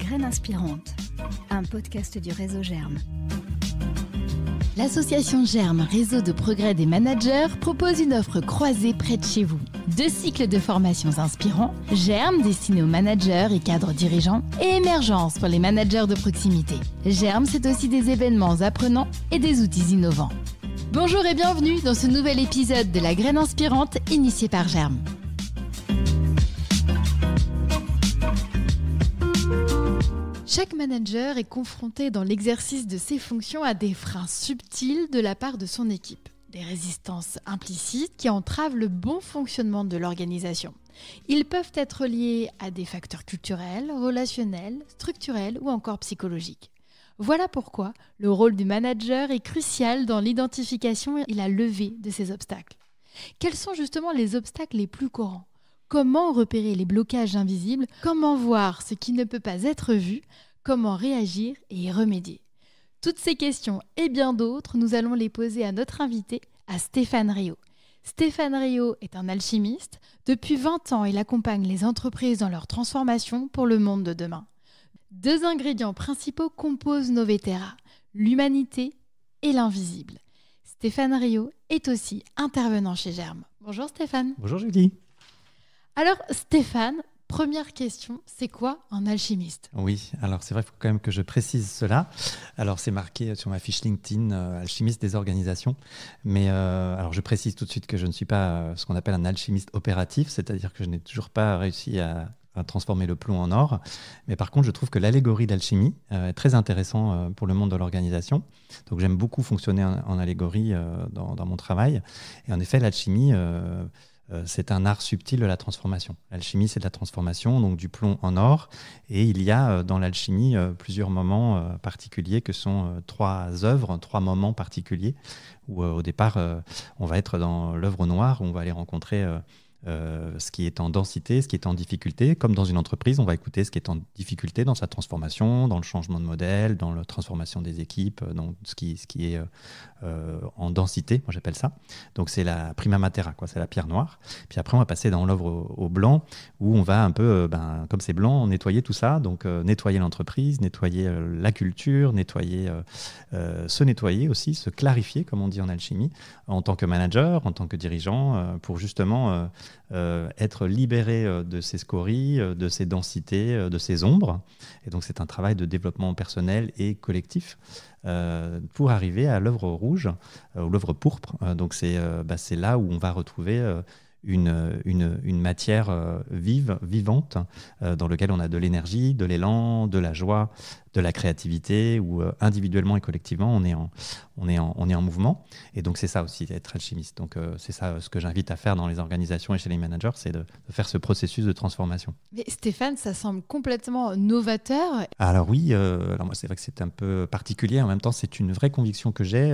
graine inspirante, un podcast du réseau Germe. L'association Germe, réseau de progrès des managers, propose une offre croisée près de chez vous. 2 cycles de formations inspirants, Germe destinés aux managers et cadres dirigeants, et Émergence pour les managers de proximité. Germe, c'est aussi des événements apprenants et des outils innovants. Bonjour et bienvenue dans ce nouvel épisode de la graine inspirante initié par Germe. Chaque manager est confronté dans l'exercice de ses fonctions à des freins subtils de la part de son équipe, des résistances implicites qui entravent le bon fonctionnement de l'organisation. Ils peuvent être liés à des facteurs culturels, relationnels, structurels ou encore psychologiques. Voilà pourquoi le rôle du manager est crucial dans l'identification et la levée de ces obstacles. Quels sont justement les obstacles les plus courants ? Comment repérer les blocages invisibles ? Comment voir ce qui ne peut pas être vu ? Comment réagir et y remédier ? Toutes ces questions et bien d'autres, nous allons les poser à notre invité, à Stéphane Riot. Stéphane Riot est un alchimiste. Depuis 20 ans, il accompagne les entreprises dans leur transformation pour le monde de demain. 2 ingrédients principaux composent Novetera, l'humanité et l'invisible. Stéphane Riot est aussi intervenant chez Germe. Bonjour Stéphane. Bonjour Julie. Alors Stéphane, première question, c'est quoi un alchimiste ? Oui, alors c'est vrai, il faut quand même que je précise cela. Alors c'est marqué sur ma fiche LinkedIn, alchimiste des organisations. Mais alors je précise tout de suite que je ne suis pas ce qu'on appelle un alchimiste opératif, c'est-à-dire que je n'ai toujours pas réussi à transformer le plomb en or. Mais par contre, je trouve que l'allégorie d'alchimie est très intéressant pour le monde de l'organisation. Donc j'aime beaucoup fonctionner en allégorie dans mon travail. Et en effet, l'alchimie... c'est un art subtil de la transformation. L'alchimie, c'est de la transformation, donc du plomb en or. Et il y a dans l'alchimie plusieurs moments particuliers que sont 3 œuvres, 3 moments particuliers où au départ, on va être dans l'œuvre noire, où on va aller rencontrer ce qui est en densité, ce qui est en difficulté. Comme dans une entreprise, on va écouter ce qui est en difficulté dans sa transformation, dans le changement de modèle, dans la transformation des équipes, dans ce qui est en densité, moi j'appelle ça. Donc c'est la prima matera, quoi, c'est la pierre noire. Puis après, on va passer dans l'œuvre au blanc, où on va un peu, comme c'est blanc, nettoyer tout ça. Donc nettoyer l'entreprise, nettoyer la culture, se nettoyer aussi, se clarifier, comme on dit en alchimie, en tant que manager, en tant que dirigeant, pour justement... être libéré de ses scories, de ses densités, de ses ombres. Et donc c'est un travail de développement personnel et collectif pour arriver à l'œuvre rouge ou l'œuvre pourpre. Donc c'est là où on va retrouver une matière vivante, dans laquelle on a de l'énergie, de l'élan, de la joie, de la créativité, où individuellement et collectivement, on est en mouvement. Et donc, c'est ça aussi, être alchimiste. Donc, c'est ça ce que j'invite à faire dans les organisations et chez les managers, c'est de faire ce processus de transformation. Mais Stéphane, ça semble complètement novateur. Alors oui, alors moi, c'est vrai que c'est un peu particulier. En même temps, c'est une vraie conviction que j'ai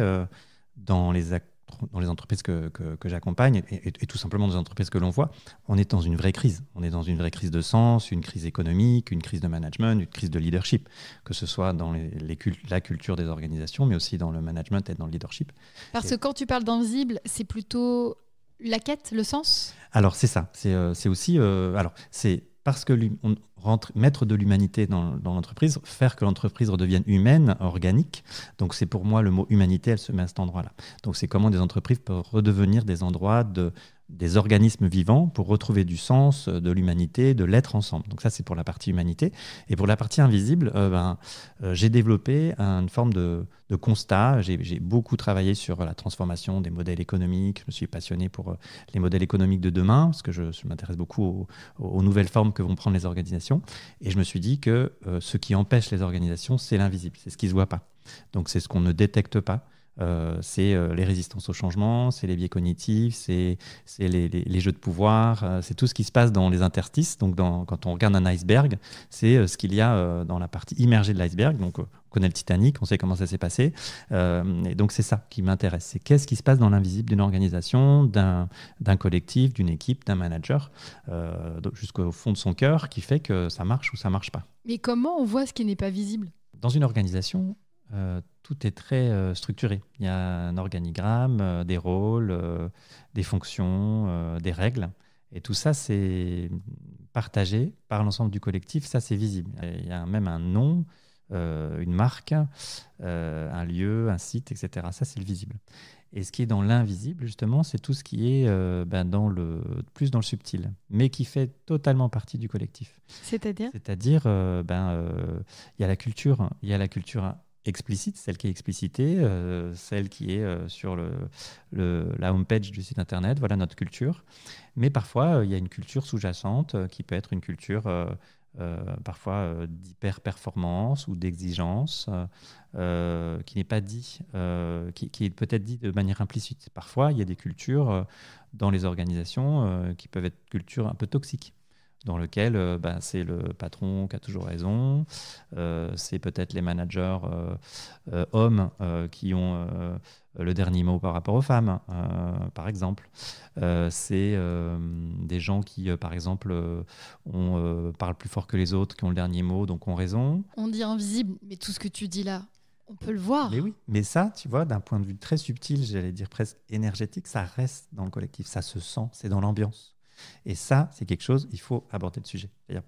dans les entreprises que j'accompagne et tout simplement dans les entreprises que l'on voit, on est dans une vraie crise. On est dans une vraie crise de sens, une crise économique, une crise de management, une crise de leadership, que ce soit dans la culture des organisations, mais aussi dans le management et dans le leadership. Parce que quand tu parles d'invisible, c'est plutôt la quête, le sens ? Alors c'est ça, c'est aussi... c'est parce que mettre de l'humanité dans l'entreprise, faire que l'entreprise redevienne humaine, organique. Donc c'est pour moi le mot humanité, elle se met à cet endroit-là. Donc c'est comment des entreprises peuvent redevenir des endroits des organismes vivants pour retrouver du sens, de l'humanité, de l'être ensemble. Donc ça, c'est pour la partie humanité. Et pour la partie invisible, j'ai développé une forme de constat. J'ai beaucoup travaillé sur la transformation des modèles économiques. Je me suis passionné pour les modèles économiques de demain, parce que je m'intéresse beaucoup aux nouvelles formes que vont prendre les organisations. Et je me suis dit que ce qui empêche les organisations, c'est l'invisible, c'est ce qui ne se voit pas. Donc c'est ce qu'on ne détecte pas. C'est les résistances au changement, c'est les biais cognitifs, c'est les jeux de pouvoir, c'est tout ce qui se passe dans les interstices. Donc quand on regarde un iceberg, c'est ce qu'il y a dans la partie immergée de l'iceberg. Donc on connaît le Titanic, on sait comment ça s'est passé. Et donc c'est ça qui m'intéresse. C'est qu'est-ce qui se passe dans l'invisible d'une organisation, d'un collectif, d'une équipe, d'un manager, jusqu'au fond de son cœur, qui fait que ça marche ou ça ne marche pas. Mais comment on voit ce qui n'est pas visible ? Dans une organisation, tout est très structuré. Il y a un organigramme, des rôles, des fonctions, des règles. Et tout ça, c'est partagé par l'ensemble du collectif, ça c'est visible. Il y a même un nom, une marque, un lieu, un site, etc. Ça c'est le visible. Et ce qui est dans l'invisible, justement, c'est tout ce qui est plus dans le subtil, mais qui fait totalement partie du collectif. C'est-à-dire ? C'est-à-dire, il y a la culture, explicite, celle qui est explicitée, celle qui est sur la homepage du site internet, voilà notre culture. Mais parfois, il y a une culture sous-jacente qui peut être une culture parfois d'hyper-performance ou d'exigence qui n'est pas dit, qui est peut-être dit de manière implicite. Parfois, il y a des cultures dans les organisations qui peuvent être cultures un peu toxiques, dans lequel c'est le patron qui a toujours raison, c'est peut-être les managers hommes qui ont le dernier mot par rapport aux femmes, par exemple. C'est des gens qui, par exemple, parlent plus fort que les autres, qui ont le dernier mot, donc ont raison. On dit invisible, mais tout ce que tu dis là, on peut le voir. Mais oui, mais ça, tu vois, d'un point de vue très subtil, j'allais dire presque énergétique, ça reste dans le collectif, ça se sent, c'est dans l'ambiance. Et ça, c'est quelque chose, il faut aborder le sujet. C'est-à-dire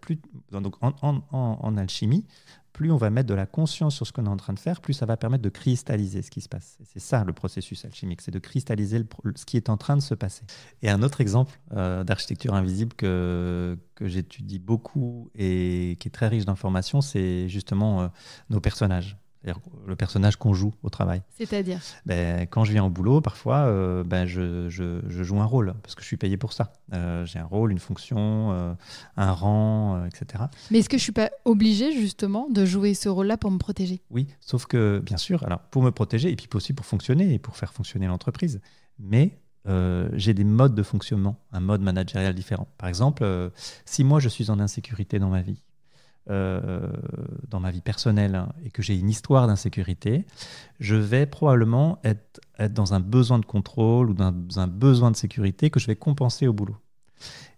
donc en alchimie, plus on va mettre de la conscience sur ce qu'on est en train de faire, plus ça va permettre de cristalliser ce qui se passe. Et c'est ça le processus alchimique, c'est de cristalliser ce qui est en train de se passer. Et un autre exemple d'architecture invisible que j'étudie beaucoup et qui est très riche d'informations, c'est justement nos personnages. C'est-à-dire le personnage qu'on joue au travail. C'est-à-dire quand je viens au boulot, parfois, je joue un rôle, parce que je suis payé pour ça. J'ai un rôle, une fonction, un rang, etc. Mais est-ce que je ne suis pas obligée, justement, de jouer ce rôle-là pour me protéger ? Oui, sauf que, bien sûr, alors, pour me protéger, et puis aussi pour fonctionner, et pour faire fonctionner l'entreprise. Mais j'ai des modes de fonctionnement, un mode managérial différent. Par exemple, si moi, je suis en insécurité dans ma vie, personnelle et que j'ai une histoire d'insécurité, je vais probablement être dans un besoin de contrôle ou dans un besoin de sécurité que je vais compenser au boulot.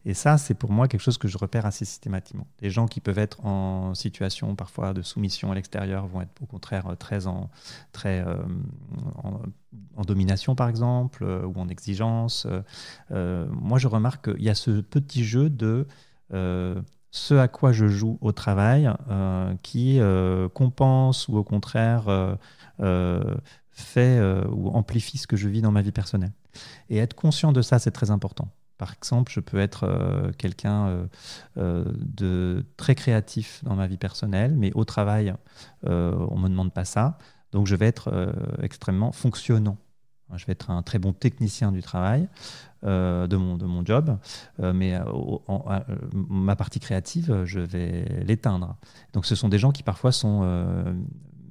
Et ça, c'est pour moi quelque chose que je repère assez systématiquement. Des gens qui peuvent être en situation parfois de soumission à l'extérieur vont être au contraire en domination, par exemple, ou en exigence. Moi, je remarque qu'il y a ce petit jeu de ce à quoi je joue au travail qui compense ou au contraire fait ou amplifie ce que je vis dans ma vie personnelle. Et être conscient de ça, c'est très important. Par exemple, je peux être quelqu'un de très créatif dans ma vie personnelle, mais au travail, on ne me demande pas ça. Donc, je vais être extrêmement fonctionnant. Je vais être un très bon technicien du travail, de mon job, mais ma partie créative, je vais l'éteindre. Donc, ce sont des gens qui parfois sont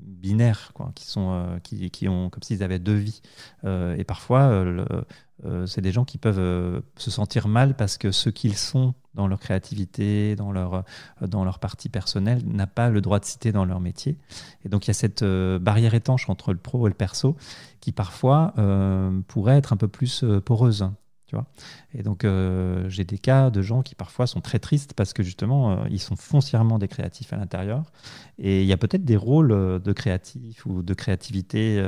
binaires, quoi, qui ont comme s'ils avaient deux vies. Et parfois, c'est des gens qui peuvent se sentir mal parce que ce qu'ils sont dans leur créativité, dans leur partie personnelle, n'a pas le droit de citer dans leur métier. Et donc, il y a cette barrière étanche entre le pro et le perso qui, parfois, pourrait être un peu plus poreuse. Tu vois. Et donc, j'ai des cas de gens qui, parfois, sont très tristes parce que, justement, ils sont foncièrement des créatifs à l'intérieur. Et il y a peut-être des rôles de créatifs ou de créativité,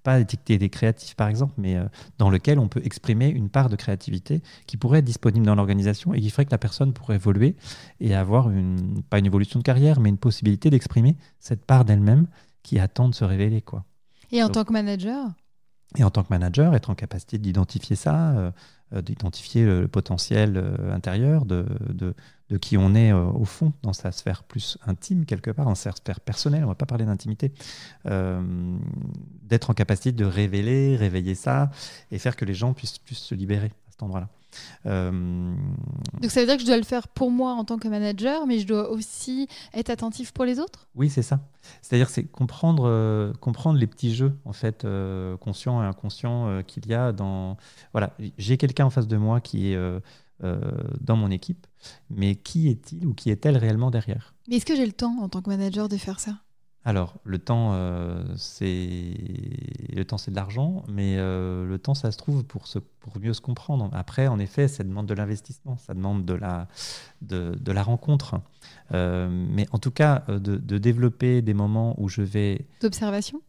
pas étiqueter des créatifs, par exemple, mais dans lequel on peut exprimer une part de créativité qui pourrait être disponible dans l'organisation et qui ferait que la personne pourrait évoluer et avoir pas une évolution de carrière, mais une possibilité d'exprimer cette part d'elle-même qui attend de se révéler, quoi. Et en tant que manager ? Et en tant que manager, être en capacité d'identifier ça, d'identifier le potentiel intérieur de qui on est au fond, dans sa sphère plus intime, quelque part, dans sa sphère personnelle, on ne va pas parler d'intimité, d'être en capacité de réveiller ça et faire que les gens puissent se libérer à cet endroit-là. Donc ça veut dire que je dois le faire pour moi en tant que manager, mais je dois aussi être attentif pour les autres ? Oui, c'est ça. C'est-à-dire c'est comprendre les petits jeux en fait conscients et inconscients qu'il y a dans. Voilà, j'ai quelqu'un en face de moi qui est dans mon équipe, mais qui est-il ou qui est-elle réellement derrière ? Mais est-ce que j'ai le temps en tant que manager de faire ça ? Alors, le temps, c'est de l'argent, mais le temps, ça se trouve pour mieux se comprendre. Après, en effet, ça demande de l'investissement, ça demande de la rencontre. Mais en tout cas, de développer des moments où je vais... D'observation ?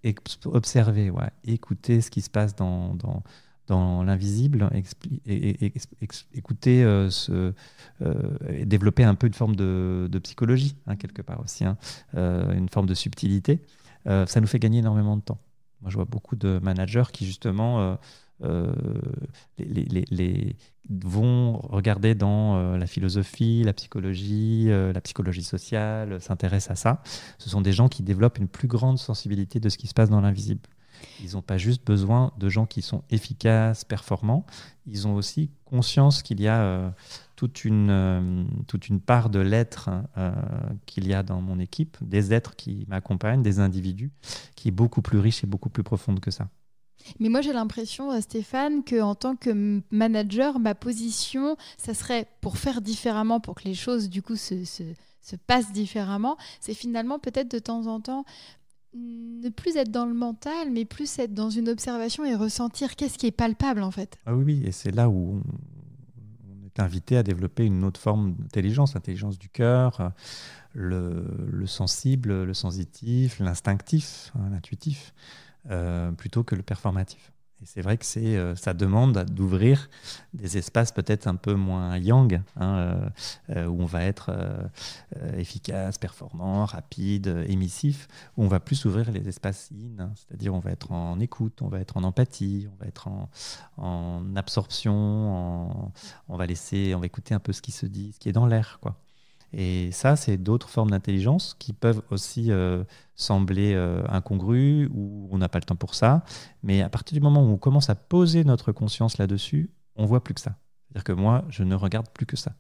Observer, ouais, écouter ce qui se passe dans dans l'invisible, écouter, et développer un peu une forme de psychologie, quelque part aussi, une forme de subtilité. Ça nous fait gagner énormément de temps. Moi, je vois beaucoup de managers qui, justement, vont regarder dans la philosophie, la psychologie sociale, s'intéressent à ça. Ce sont des gens qui développent une plus grande sensibilité de ce qui se passe dans l'invisible. Ils n'ont pas juste besoin de gens qui sont efficaces, performants. Ils ont aussi conscience qu'il y a toute une part de l'être qu'il y a dans mon équipe, des êtres qui m'accompagnent, des individus, qui est beaucoup plus riche et beaucoup plus profonde que ça. Mais moi, j'ai l'impression, Stéphane, qu'en tant que manager, ma position, ça serait pour faire différemment, pour que les choses, du coup, se passent différemment. C'est finalement peut-être de temps en temps ne plus être dans le mental, mais plus être dans une observation et ressentir qu'est-ce qui est palpable, en fait. Ah oui, et c'est là où on est invité à développer une autre forme d'intelligence, l'intelligence du cœur, le sensible, le sensitif, l'instinctif, l'intuitif. Plutôt que le performatif. Et c'est vrai que ça demande d'ouvrir des espaces peut-être un peu moins yang, où on va être efficace, performant, rapide, émissif, où on va plus ouvrir les espaces yin, c'est-à-dire on va être en écoute, on va être en empathie, on va être en absorption, on va écouter un peu ce qui se dit, ce qui est dans l'air, quoi. Et ça, c'est d'autres formes d'intelligence qui peuvent aussi sembler incongrues ou on n'a pas le temps pour ça. Mais à partir du moment où on commence à poser notre conscience là-dessus, on ne voit plus que ça. C'est-à-dire que moi, je ne regarde plus que ça.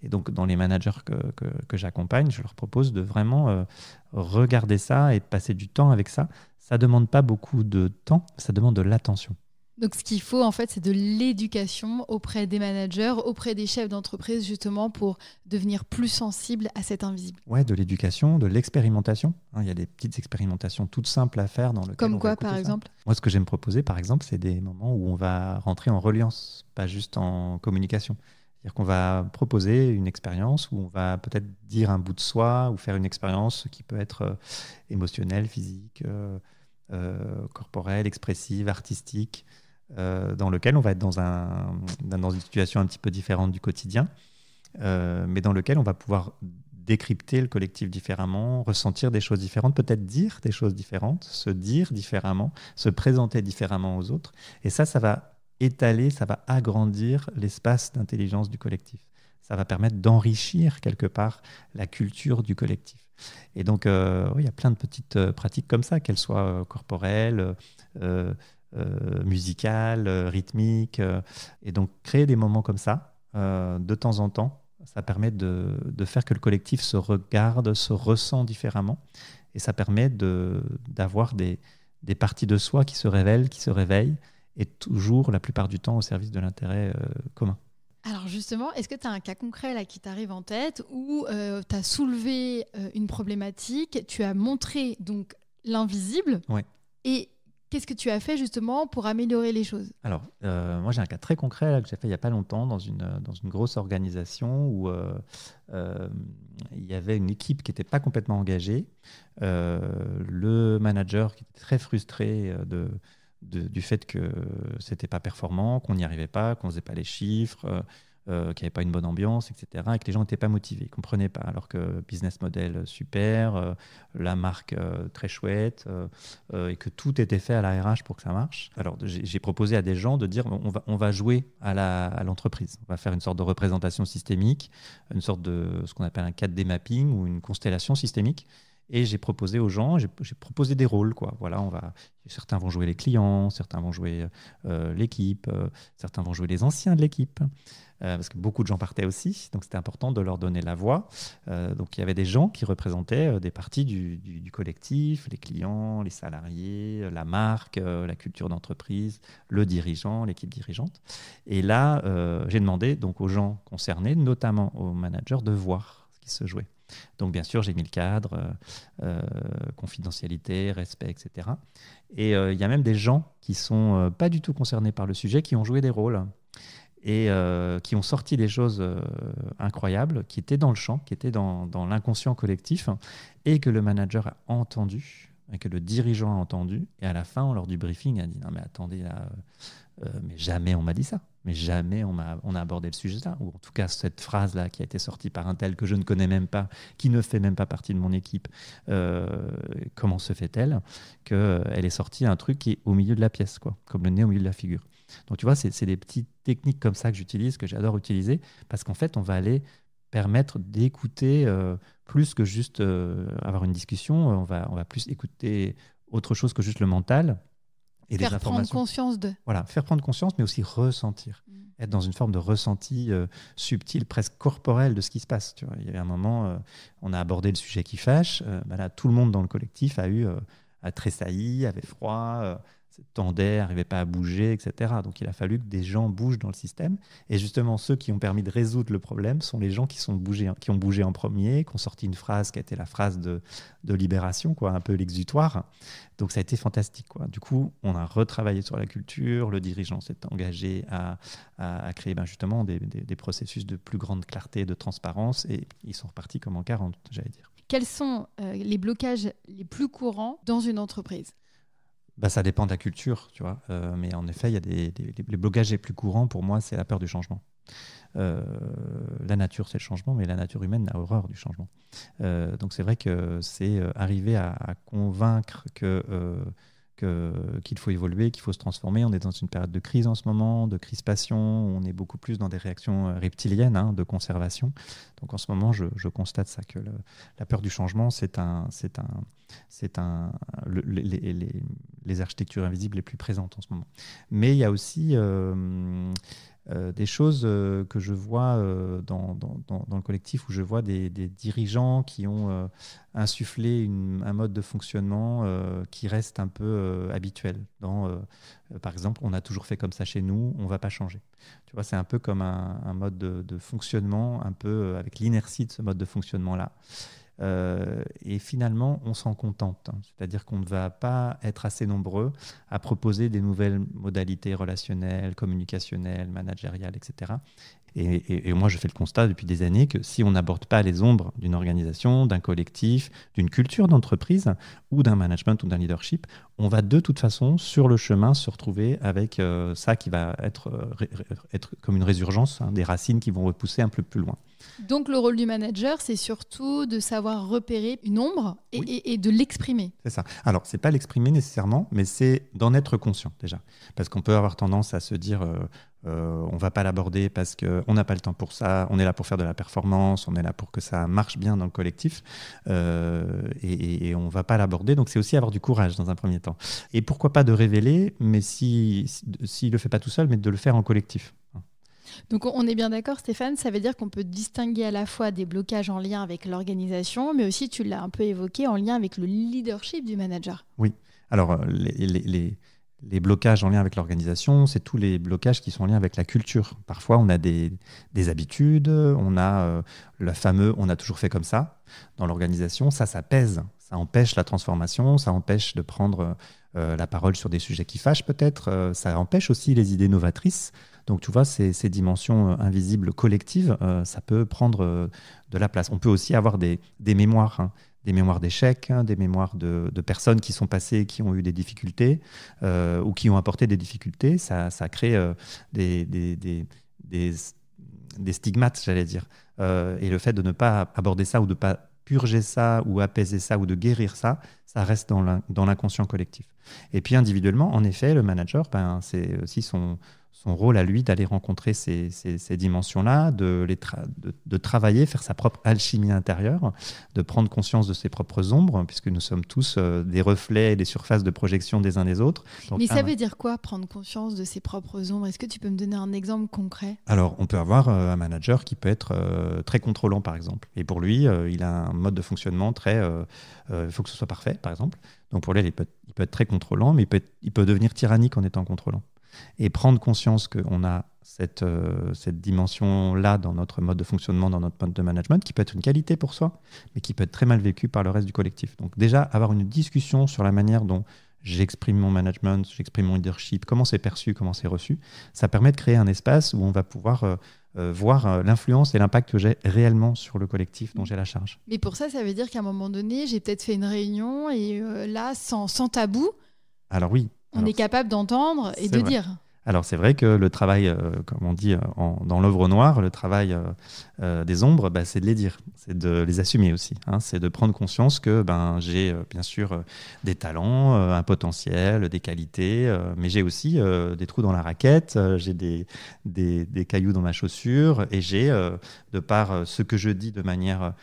Et donc, dans les managers que j'accompagne, je leur propose de vraiment regarder ça et de passer du temps avec ça. Ça ne demande pas beaucoup de temps, ça demande de l'attention. Donc, ce qu'il faut, en fait, c'est de l'éducation auprès des managers, auprès des chefs d'entreprise, justement, pour devenir plus sensibles à cet invisible. Ouais, de l'éducation, de l'expérimentation. Il y a des petites expérimentations toutes simples à faire dans lequel Comme quoi, par exemple ? Moi, ce que j'aime proposer, par exemple, c'est des moments où on va rentrer en reliance, pas juste en communication. C'est-à-dire qu'on va proposer une expérience où on va peut-être dire un bout de soi ou faire une expérience qui peut être émotionnelle, physique, corporelle, expressive, artistique, dans lequel on va être dans une situation un petit peu différente du quotidien, mais dans lequel on va pouvoir décrypter le collectif différemment, ressentir des choses différentes, peut-être dire des choses différentes, se dire différemment, se présenter différemment aux autres. Et ça va étaler, ça va agrandir l'espace d'intelligence du collectif. Ça va permettre d'enrichir quelque part la culture du collectif. Et donc, il y a plein de petites pratiques comme ça, qu'elles soient corporelles, musicales, rythmiques. Et donc, créer des moments comme ça, de temps en temps, ça permet de faire que le collectif se regarde, se ressent différemment. Et ça permet d'avoir des parties de soi qui se révèlent, qui se réveillent, et toujours, la plupart du temps, au service de l'intérêt commun. Alors justement, est-ce que tu as un cas concret là, qui t'arrive en tête où tu as soulevé une problématique, tu as montré donc l'invisible, ouais. Et qu'est-ce que tu as fait justement pour améliorer les choses ? Alors, moi j'ai un cas très concret là, que j'ai fait il n'y a pas longtemps dans une grosse organisation où il y avait une équipe qui n'était pas complètement engagée. Le manager qui était très frustré du fait que c'était pas performant, qu'on n'y arrivait pas, qu'on faisait pas les chiffres, qu'il n'y avait pas une bonne ambiance, etc. Et que les gens n'étaient pas motivés, ne comprenaient pas. Alors que business model super, la marque très chouette, et que tout était fait à la RH pour que ça marche. Alors j'ai proposé à des gens de dire on va jouer à l'entreprise. On va faire une sorte de représentation systémique, une sorte de ce qu'on appelle un 4D mapping ou une constellation systémique. Et j'ai proposé aux gens, j'ai proposé des rôles, quoi. Voilà, certains vont jouer les clients, certains vont jouer l'équipe, certains vont jouer les anciens de l'équipe, parce que beaucoup de gens partaient aussi, donc c'était important de leur donner la voix. Donc il y avait des gens qui représentaient des parties du collectif, les clients, les salariés, la marque, la culture d'entreprise, le dirigeant, l'équipe dirigeante. Et là, j'ai demandé donc aux gens concernés, notamment aux managers, de voir ce qui se jouait. Donc, bien sûr, j'ai mis le cadre, confidentialité, respect, etc. Et il y a même des gens qui ne sont pas du tout concernés par le sujet, qui ont joué des rôles et qui ont sorti des choses incroyables, qui étaient dans le champ, qui étaient dans l'inconscient collectif, et que le manager a entendu, et que le dirigeant a entendu. Et à la fin, lors du briefing, il a dit « Non, mais attendez, là, Mais jamais on m'a dit ça. Mais jamais on a abordé le sujet-là. Ou en tout cas, cette phrase-là qui a été sortie par un tel que je ne connais même pas, qui ne fait même pas partie de mon équipe, comment se fait-elle qu'elle est sortie un truc qui est au milieu de la pièce, quoi, comme le nez au milieu de la figure. Donc tu vois, c'est des petites techniques comme ça que j'utilise, que j'adore utiliser, parce qu'en fait, on va aller permettre d'écouter plus que juste avoir une discussion. On va plus écouter autre chose que juste le mental. Et faire des informations. Prendre conscience de. Voilà, faire prendre conscience, mais aussi ressentir. Être dans une forme de ressenti subtil, presque corporel de ce qui se passe. Tu vois. Il y avait un moment, on a abordé le sujet qui fâche. Là, tout le monde dans le collectif a tressailli, avait froid, tendait, n'arrivait pas à bouger, etc. Donc il a fallu que des gens bougent dans le système. Et justement, ceux qui ont permis de résoudre le problème sont les gens qui ont bougé en premier, qui ont sorti une phrase qui a été la phrase de libération, quoi, un peu l'exutoire. Donc ça a été fantastique, quoi. Du coup, on a retravaillé sur la culture, le dirigeant s'est engagé à créer justement des processus de plus grande clarté, de transparence, et ils sont repartis comme en 40, j'allais dire. Quels sont les blocages les plus courants dans une entreprise ? Ça dépend de la culture, tu vois. Mais en effet, il y a les blocages les plus courants, pour moi, c'est la peur du changement. La nature, c'est le changement, mais la nature humaine a horreur du changement. Donc c'est vrai que c'est arriver à convaincre qu'il faut évoluer, qu'il faut se transformer. On est dans une période de crise en ce moment, de crispation. On est beaucoup plus dans des réactions reptiliennes, de conservation. Donc en ce moment, je constate ça, que la peur du changement, les architectures invisibles les plus présentes en ce moment. Mais il y a aussi des choses que je vois dans le collectif, où je vois des dirigeants qui ont insufflé un mode de fonctionnement qui reste un peu habituel. Par exemple, on a toujours fait comme ça chez nous, on ne va pas changer. Tu vois, c'est un peu comme un mode de fonctionnement, un peu avec l'inertie de ce mode de fonctionnement-là. Et finalement, on s'en contente. C'est-à-dire qu'on ne va pas être assez nombreux à proposer des nouvelles modalités relationnelles, communicationnelles, managériales, etc. Et moi, je fais le constat depuis des années que si on n'aborde pas les ombres d'une organisation, d'un collectif, d'une culture d'entreprise ou d'un management ou d'un leadership, on va de toute façon, sur le chemin, se retrouver avec ça qui va être comme une résurgence, des racines qui vont repousser un peu plus loin. Donc le rôle du manager, c'est surtout de savoir repérer une ombre et de l'exprimer. C'est ça. Alors, ce n'est pas l'exprimer nécessairement, mais c'est d'en être conscient déjà. Parce qu'on peut avoir tendance à se dire on ne va pas l'aborder parce qu'on n'a pas le temps pour ça, on est là pour faire de la performance, on est là pour que ça marche bien dans le collectif, et on ne va pas l'aborder. Donc c'est aussi avoir du courage dans un premier temps. Et pourquoi pas de révéler, mais s'il ne le fait pas tout seul, mais de le faire en collectif. Donc on est bien d'accord, Stéphane, ça veut dire qu'on peut distinguer à la fois des blocages en lien avec l'organisation, mais aussi, tu l'as un peu évoqué, en lien avec le leadership du manager. Oui, alors les blocages en lien avec l'organisation, c'est tous les blocages qui sont en lien avec la culture. Parfois, on a des habitudes, on a le fameux « on a toujours fait comme ça ». Dans l'organisation, ça pèse, ça empêche la transformation, ça empêche de prendre la parole sur des sujets qui fâchent peut-être, ça empêche aussi les idées novatrices. Donc tu vois, ces dimensions invisibles collectives, ça peut prendre de la place. On peut aussi avoir des mémoires, des mémoires d'échecs, des mémoires de personnes qui sont passées, qui ont eu des difficultés ou qui ont apporté des difficultés. Ça crée des stigmates, j'allais dire. Et le fait de ne pas aborder ça ou de ne pas purger ça ou apaiser ça ou de guérir ça, ça reste dans l'inconscient collectif. Et puis individuellement, en effet, le manager, c'est aussi son rôle à lui d'aller rencontrer ces dimensions-là, de travailler, faire sa propre alchimie intérieure, de prendre conscience de ses propres ombres, puisque nous sommes tous des reflets et des surfaces de projection des uns des autres. Donc, mais ça veut dire quoi, prendre conscience de ses propres ombres ? Est-ce que tu peux me donner un exemple concret ? Alors, on peut avoir un manager qui peut être très contrôlant, par exemple. Et pour lui, il a un mode de fonctionnement très... il faut que ce soit parfait, par exemple. Donc pour lui, il peut être très contrôlant, mais il peut devenir tyrannique en étant contrôlant. Et prendre conscience qu'on a cette dimension-là dans notre mode de fonctionnement, dans notre mode de management, qui peut être une qualité pour soi, mais qui peut être très mal vécue par le reste du collectif. Donc déjà, avoir une discussion sur la manière dont j'exprime mon management, j'exprime mon leadership, comment c'est perçu, comment c'est reçu, ça permet de créer un espace où on va pouvoir voir l'influence et l'impact que j'ai réellement sur le collectif dont j'ai la charge. Mais pour ça veut dire qu'à un moment donné, j'ai peut-être fait une réunion et là, sans tabou, alors oui. on est capable d'entendre et de dire. Alors c'est vrai que le travail, comme on dit dans l'œuvre noire, le travail des ombres, c'est de les dire, c'est de les assumer aussi. C'est de prendre conscience que j'ai bien sûr des talents, un potentiel, des qualités, mais j'ai aussi des trous dans la raquette, j'ai des cailloux dans ma chaussure, et j'ai, de par ce que je dis de manière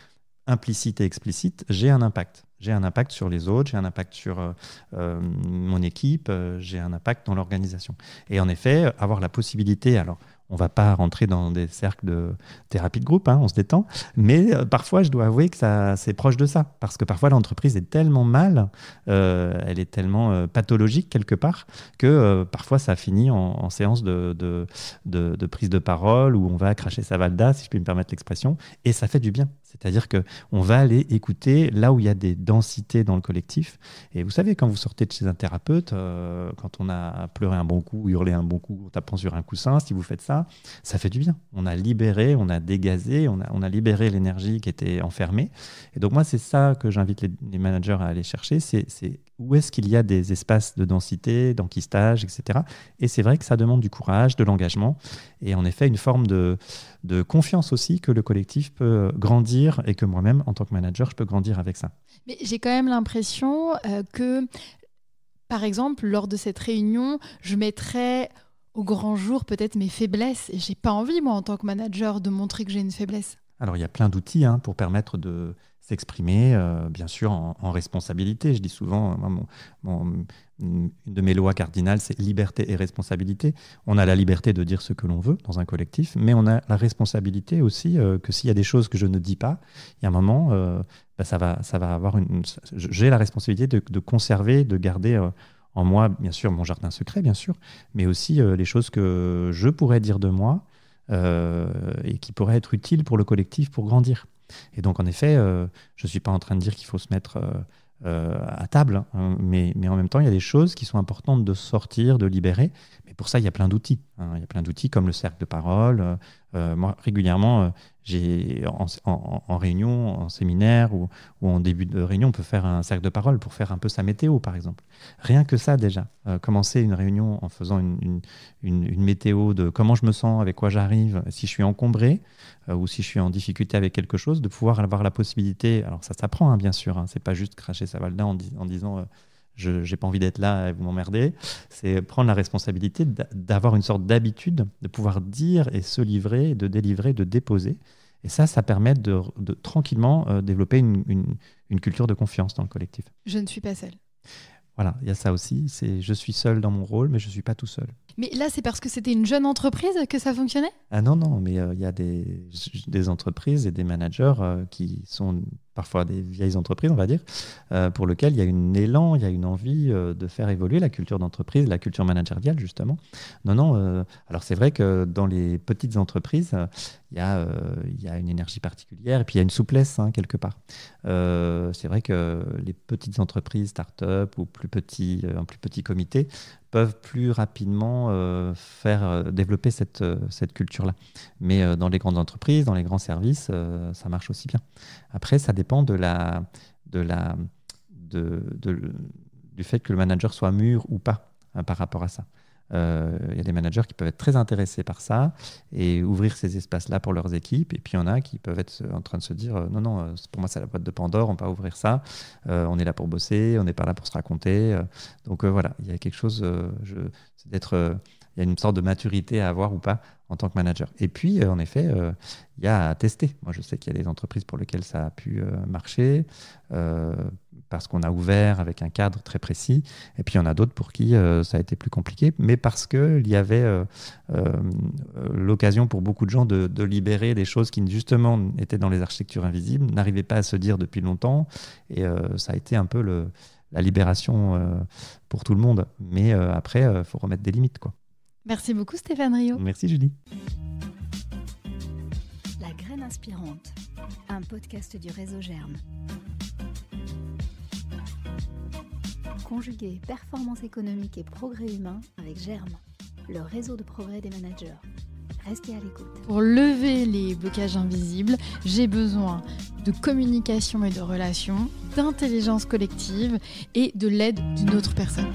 implicite et explicite, j'ai un impact. J'ai un impact sur les autres, j'ai un impact sur mon équipe, j'ai un impact dans l'organisation. Et en effet, avoir la possibilité, alors on ne va pas rentrer dans des cercles de thérapie de groupe, on se détend, mais parfois je dois avouer que c'est proche de ça, parce que parfois l'entreprise est tellement mal, elle est tellement pathologique quelque part, que parfois ça finit en séance de prise de parole, où on va cracher sa valda, si je puis me permettre l'expression, et ça fait du bien. C'est-à-dire qu'on va aller écouter là où il y a des densités dans le collectif. Et vous savez, quand vous sortez de chez un thérapeute, quand on a pleuré un bon coup, hurlé un bon coup en tapant sur un coussin, si vous faites ça, ça fait du bien. On a libéré, on a dégazé, on a libéré l'énergie qui était enfermée. Et donc moi, c'est ça que j'invite les managers à aller chercher, c'est où est-ce qu'il y a des espaces de densité, d'enquistage, etc. Et c'est vrai que ça demande du courage, de l'engagement, et en effet une forme de confiance aussi que le collectif peut grandir, et que moi-même, en tant que manager, je peux grandir avec ça. Mais j'ai quand même l'impression que, par exemple, lors de cette réunion, je mettrais au grand jour peut-être mes faiblesses, et j'ai pas envie, moi, en tant que manager, de montrer que j'ai une faiblesse. Alors, il y a plein d'outils pour permettre de s'exprimer, bien sûr, en responsabilité. Je dis souvent, une de mes lois cardinales, c'est liberté et responsabilité. On a la liberté de dire ce que l'on veut dans un collectif, mais on a la responsabilité aussi que s'il y a des choses que je ne dis pas, il y a un moment, ça va avoir j'ai la responsabilité de conserver, de garder en moi, bien sûr, mon jardin secret, bien sûr, mais aussi les choses que je pourrais dire de moi et qui pourraient être utiles pour le collectif pour grandir. Et donc, en effet, je ne suis pas en train de dire qu'il faut se mettre à table, mais en même temps, il y a des choses qui sont importantes de sortir, de libérer. Mais pour ça, il y a plein d'outils. Il y a plein d'outils comme le cercle de parole. Moi, régulièrement, j'ai en réunion, en séminaire ou en début de réunion, on peut faire un cercle de parole pour faire un peu sa météo, par exemple. Rien que ça, déjà. Commencer une réunion en faisant une météo de comment je me sens, avec quoi j'arrive, si je suis encombré ou si je suis en difficulté avec quelque chose, de pouvoir avoir la possibilité, alors ça s'apprend, bien sûr, c'est pas juste cracher sa valda en disant je n'ai pas envie d'être là et vous m'emmerdez, c'est prendre la responsabilité d'avoir une sorte d'habitude de pouvoir dire et se livrer, de délivrer, de déposer. Et ça permet de tranquillement développer une culture de confiance dans le collectif. Je ne suis pas seule. Voilà, il y a ça aussi, je suis seul dans mon rôle, mais je ne suis pas tout seul. Mais là, c'est parce que c'était une jeune entreprise que ça fonctionnait ? Ah non, mais il y a des entreprises et des managers qui sont parfois des vieilles entreprises, on va dire, pour lesquelles il y a un élan, il y a une envie de faire évoluer la culture d'entreprise, la culture managériale, justement. Non, alors c'est vrai que dans les petites entreprises, il y a une énergie particulière et puis il y a une souplesse, quelque part. C'est vrai que les petites entreprises, start-up ou en plus petit comité, peuvent plus rapidement faire développer cette culture-là. Mais dans les grandes entreprises, dans les grands services, ça marche aussi bien. Après, ça dépend du fait que le manager soit mûr ou pas par rapport à ça. Il y a des managers qui peuvent être très intéressés par ça et ouvrir ces espaces-là pour leurs équipes. Et puis, il y en a qui peuvent être en train de se dire non, pour moi, c'est la boîte de Pandore, on ne peut pas ouvrir ça. On est là pour bosser, on n'est pas là pour se raconter. Donc, voilà, il y a quelque chose, c'est d'être... il y a une sorte de maturité à avoir ou pas en tant que manager. Et puis, en effet, il y a à tester. Moi, je sais qu'il y a des entreprises pour lesquelles ça a pu marcher parce qu'on a ouvert avec un cadre très précis. Et puis, il y en a d'autres pour qui ça a été plus compliqué, mais parce qu'il y avait l'occasion pour beaucoup de gens de libérer des choses qui, justement, étaient dans les architectures invisibles, n'arrivaient pas à se dire depuis longtemps. Et ça a été un peu la libération pour tout le monde. Mais après, il faut remettre des limites, quoi. Merci beaucoup Stéphane Rio. Merci Julie. La graine inspirante, un podcast du réseau Germe. Conjuguer performance économique et progrès humain avec Germe, le réseau de progrès des managers. Restez à l'écoute. Pour lever les blocages invisibles, j'ai besoin de communication et de relations, d'intelligence collective et de l'aide d'une autre personne.